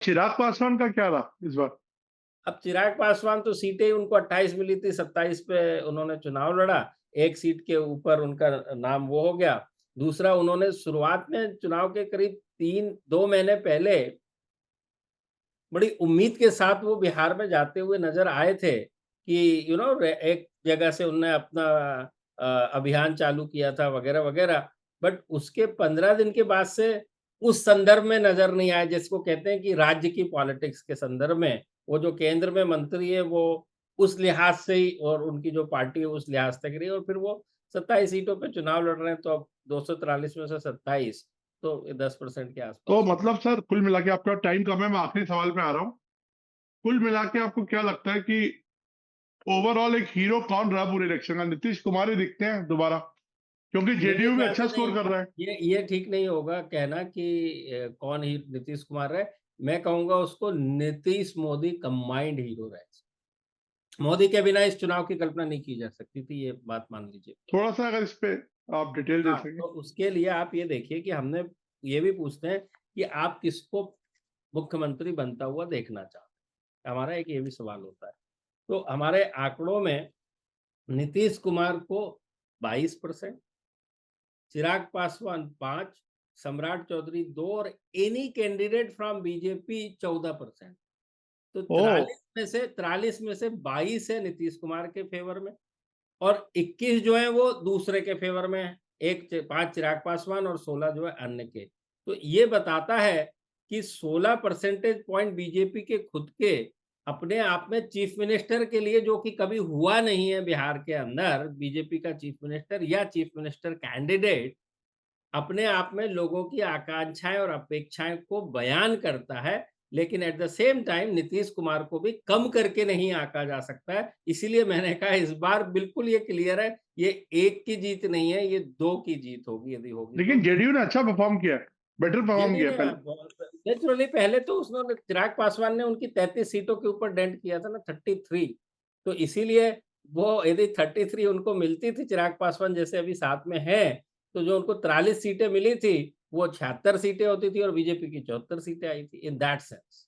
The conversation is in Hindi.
चिराग पासवान का क्या रहा इस बार? अब चिराग पासवान तो सीटें ही उनको 28 मिली थी, 27 पे उन्होंने चुनाव लड़ा। एक सीट के ऊपर उनका नाम वो हो गया। दूसरा उन्होंने शुरुआत में चुनाव के करीब 2 महीने पहले बड़ी उम्मीद के साथ वो बिहार में जाते हुए नज़र आए थे कि एक जगह से उन्होंने अपना अभियान चालू किया था वगैरह-वगैरह। बट उसके 15 दिन के बाद से उस संदर्भ में नज़र नहीं आए, जिसको कहते हैं कि राज्य की पॉलिटिक्स के संदर्भ में। वो जो केंद्र में मंत्री है वो उस लिहाज से ही और उनकी जो पार्टी है उस लिहाज तक रही और फिर वो 27 सीटों पे चुनाव लड़ रहे हैं, तो अब 243 में से 27 तो 10% के तो आस-पास हो मतलब सर कुल मिला के आपका टाइम कम है, मैं आखिरी सवाल पे आ रहा हूँ। कुल मिला के आपको क्या लगता है कि ओवरऑल एक हीरो कौन रहा पूरे इलेक्शन का? नीतीश कुमार ही दिखते हैं दोबारा, क्योंकि मेरे जेडीयू भी ख्याल अच्छा से नहीं, स्कोर कर रहा है। ये ठीक नहीं होगा कहना कि कौन ही नीतीश कुमार है। मैं कहूँगा उसको नीतीश मोदी कंबाइंड हीरो रहे। मोदी के बिना इस चुनाव की कल्पना नहीं की जा सकती थी, ये बात मान लीजिए। थोड़ा सा अगर इस पे आप डिटेल दे हाँ, सकें। तो उसके लिए आप ये देखिए कि हमने ये भी पूछते हैं कि आप किसको मुख्यमंत्री बनता हुआ देखना चाहते हैं? हमारा एक ये भी सवाल होता है। तो हमारे आंकड़ों में नीतीश कुमार को 22%, चिराग पासवान 5, सम्राट चौधरी 2 और एनी कैंडिडेट फ्रॉम बीजेपी 14%। तो ओह! 43 में से 22 है नीतीश कुमार के फ़ेवर में और 21 जो है वो दूसरे के फ़ेवर में है। 5 चिराग पासवान और 16 जो है अन्य के। तो ये बताता है कि 16 परसेंटेज पॉइंट बीजेपी के खुद के अपने आप में चीफ मिनिस्टर के लिए, जो कि कभी हुआ नहीं है बिहार के अंदर, बीजेपी का चीफ मिनिस्टर या चीफ मिनिस्टर कैंडिडेट अपने आप में लोगों की आकांक्षाएँ और अपेक्षाएँ को बयान करता है, लेकिन at the same time Nitish Kumar को भी कम करके नहीं आँका जा सकता है। इसीलिए मैंने कहा इस बार बिल्कुल ये क्लियर है, ये 1 की जीत नहीं है, ये 2 की जीत होगी यदि होगी लेकिन तो। जेडीयू ने अच्छा परफॉर्म किया है, बेटर परफॉर्म जेडी किया ने है पहले। नेचुरली पहले तो उसने चिराग पासवान ने उनकी 33 सीटों के ऊपर डेंट किया था ना, 33। तो इसीलिए वो यदि 33 उनको मिलती थी, चिराग पासवान जैसे अभी साथ में हैं, तो जो उनको 43 सीटें मिली थी, वो 76 सीटें होती थी और बीजेपी की 74 सीटें आई थी इन दैट सेंस।